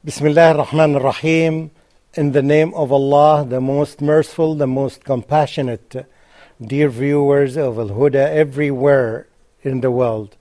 Bismillah ar-Rahman ar-Rahim. In the name of Allah, the most merciful, the most compassionate. Dear viewers of Huda everywhere in the world,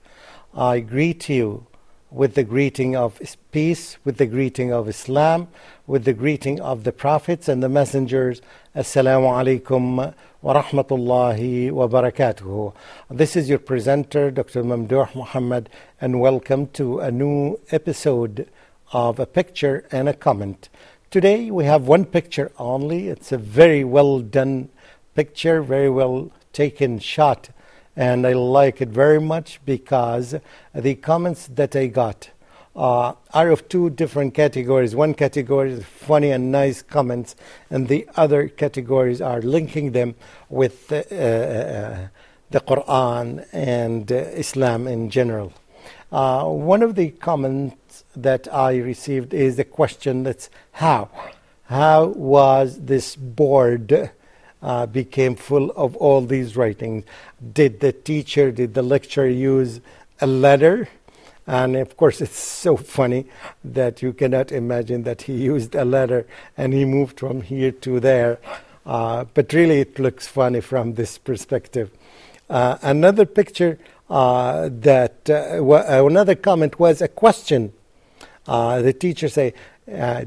I greet you with the greeting of peace, with the greeting of Islam, with the greeting of the prophets and the messengers. Assalamu alaikum wa rahmatullahi wa barakatuhu. This is your presenter, Dr. Mamdouh Muhammad, and welcome to a new episode of A Picture and a Comment. Today we have one picture only. It's a very well done picture, very well taken shot, and I like it very much because the comments that I got are of two different categories. One category is funny and nice comments, and the other categories are linking them with the Quran and Islam in general. One of the comments that I received is the question that's how was this board became full of all these writings? Did the lecturer use a letter? And of course it's so funny that you cannot imagine that he used a letter and he moved from here to there, but really it looks funny from this perspective. Another picture another comment was a question. The teacher say,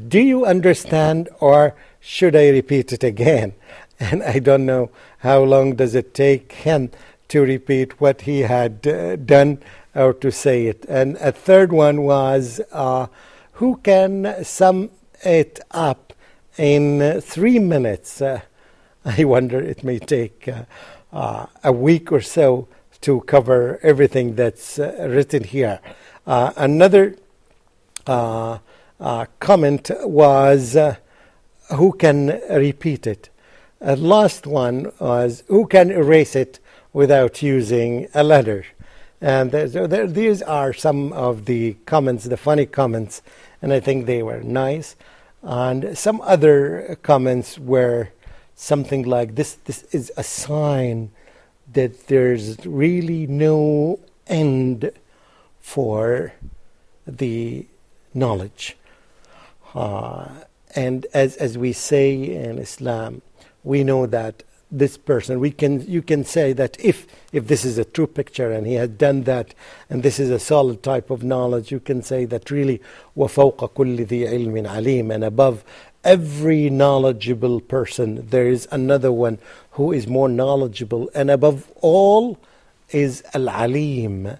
do you understand, or should I repeat it again? And I don't know how long does it take him to repeat what he had done or to say it. And a third one was, who can sum it up in 3 minutes? I wonder, it may take a week or so to cover everything that's written here. Another comment was, who can repeat it? Last one was, who can erase it without using a letter? And these are some of the comments, the funny comments, and I think they were nice. And some other comments were something like, this is a sign that there's really no end for the knowledge. And as we say in Islam, we know that this person, you can say that if this is a true picture and he had done that, and this is a solid type of knowledge, you can say that really وَفَوْقَ كُلِّ ذِي عِلْمٍ عَلِيمٍ, and above every knowledgeable person there is another one who is more knowledgeable, and above all is Al-Alim.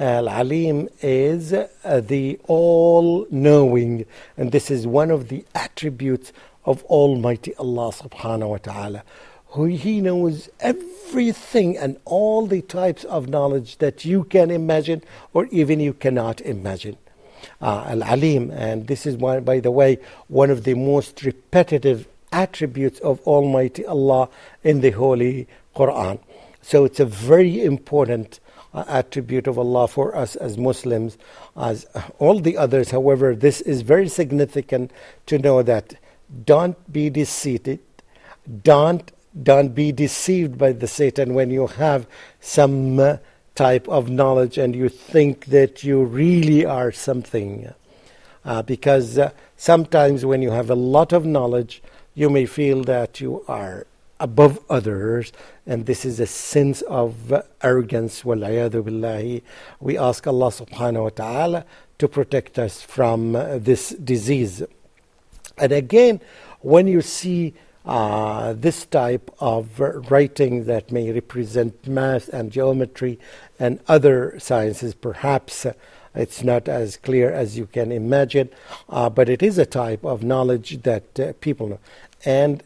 Al-Alim is the all-knowing, and this is one of the attributes of Almighty Allah subhanahu wa ta'ala. He knows everything and all the types of knowledge that you can imagine or even you cannot imagine. Al-Alim, and this is, by the way, one of the most repetitive attributes of Almighty Allah in the Holy Quran. So it's a very important attribute of Allah for us as Muslims, as all the others. However, this is very significant to know that don't be deceived. Don't be deceived by the Satan when you have some type of knowledge and you think that you really are something. Because sometimes when you have a lot of knowledge, you may feel that you are above others, and this is a sense of arrogance. Wal-'iyadhu billahi. We ask Allah subhanahu wa ta'ala to protect us from this disease. And again, when you see this type of writing that may represent math and geometry and other sciences, perhaps it's not as clear as you can imagine, but it is a type of knowledge that people know. And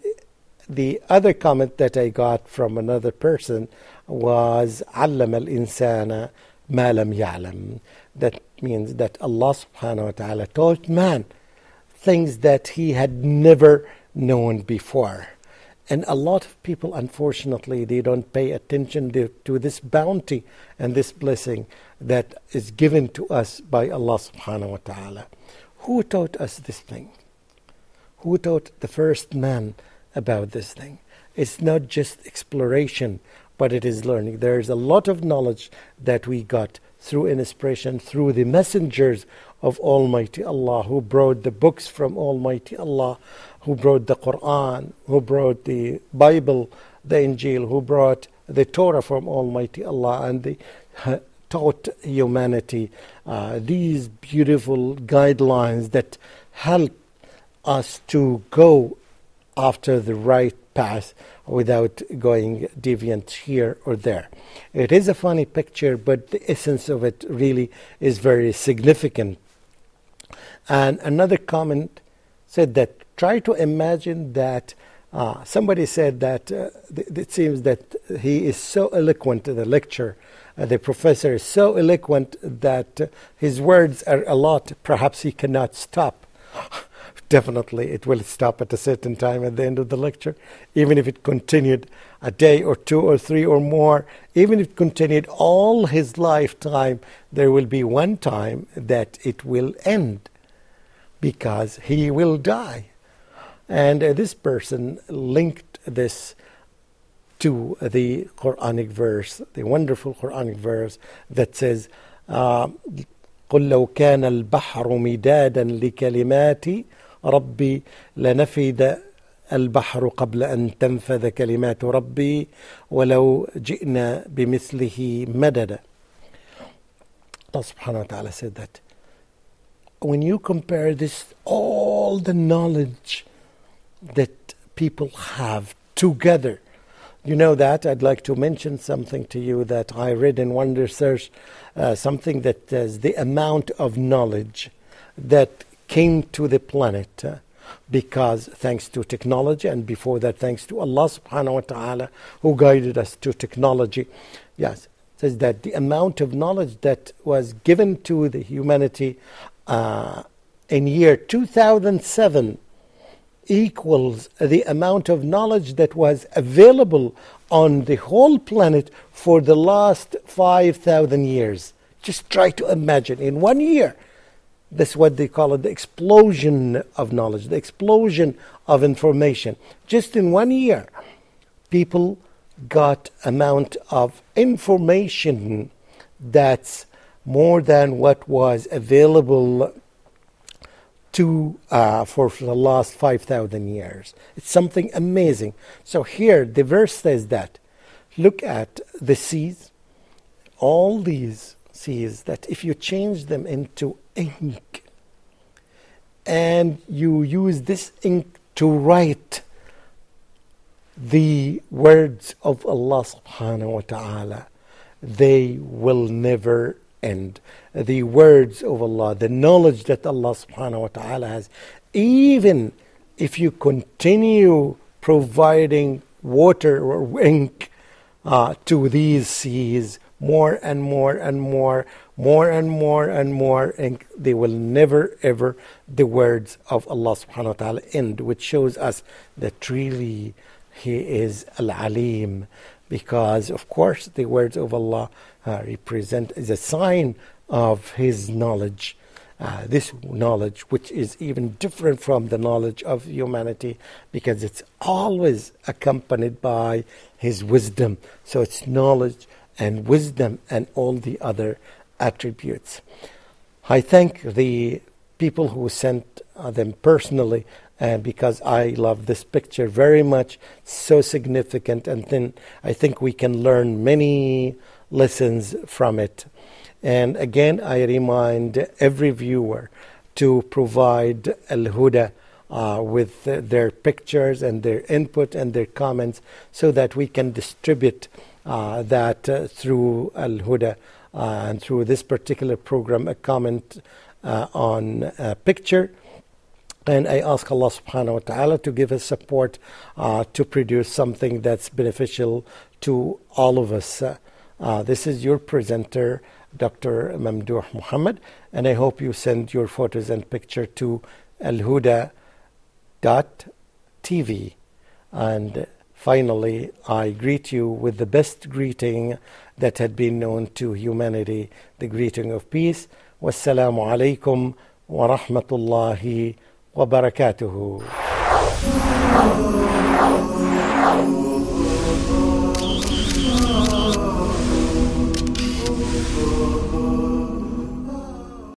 the other comment that I got from another person was عَلَّمَ الْإِنسَانَ مَا لَمْ يَعْلَمْ. That means that Allah subhanahu wa ta'ala taught man things that he had never known before. And a lot of people, unfortunately, they don't pay attention to this bounty and this blessing that is given to us by Allah subhanahu wa ta'ala. Who taught us this thing? Who taught the first man, about this thing. It's not just exploration, but it is learning. There's a lot of knowledge that we got through inspiration, through the messengers of Almighty Allah, who brought the books from Almighty Allah, who brought the Quran, who brought the Bible, the Injil, who brought the Torah from Almighty Allah, and they taught humanity these beautiful guidelines that help us to go after the right path without going deviant here or there. It is a funny picture, but the essence of it really is very significant. And another comment said that try to imagine that somebody said that it seems that he is so eloquent in the lecture, the professor is so eloquent that his words are a lot, perhaps he cannot stop. Definitely it will stop at a certain time at the end of the lecture, even if it continued a day or two or three or more, even if it continued all his lifetime, there will be one time that it will end because he will die. And this person linked this to the Quranic verse, the wonderful Quranic verse that says, قُلْ لَوْ كَانَ الْبَحْرُ مِدَادًا لِكَلِمَاتِ ربي لنفد البحر قبل أن تنفذ كلمات ربي ولو جئنا بمثله مددا. Allah subhanahu wa ta'ala said that when you compare this, all the knowledge that people have together, you know that I'd like to mention something to you that I read in one research, something that says the amount of knowledge that came to the planet because thanks to technology, and before that thanks to Allah subhanahu wa ta'ala who guided us to technology. Yes, says that the amount of knowledge that was given to the humanity in year 2007 equals the amount of knowledge that was available on the whole planet for the last 5,000 years. Just try to imagine in 1 year. That's what they call it, the explosion of knowledge, the explosion of information. Just in 1 year, people got amount of information that's more than what was available to for the last 5,000 years. It's something amazing. So here the verse says that, look at the seas, all these seas, that if you change them into ink and you use this ink to write the words of Allah subhanahu wa ta'ala, they will never end. The words of Allah, the knowledge that Allah subhanahu wa ta'ala has, even if you continue providing water or ink to these seas, more and more and more, more and more and more, and they will never ever the words of Allah subhanahu wa ta'ala end, which shows us that really He is Al-Alim, because of course the words of Allah represent is a sign of His knowledge. This knowledge, which is even different from the knowledge of humanity, because it's always accompanied by His wisdom. So it's knowledge and wisdom and all the other attributes. I thank the people who sent them personally, because I love this picture very much, so significant, and then I think we can learn many lessons from it. And again, I remind every viewer to provide Al-Huda with their pictures and their input and their comments, so that we can distribute that through Al-Huda and through this particular program, a comment on a picture. And I ask Allah subhanahu wa ta'ala to give us support to produce something that's beneficial to all of us. This is your presenter, Dr. Mamdouh Muhammad, and I hope you send your photos and picture to alhuda.tv. And finally, I greet you with the best greeting that had been known to humanity, the greeting of peace. Wassalamu alaikum wa rahmatullahi wa barakatuhu.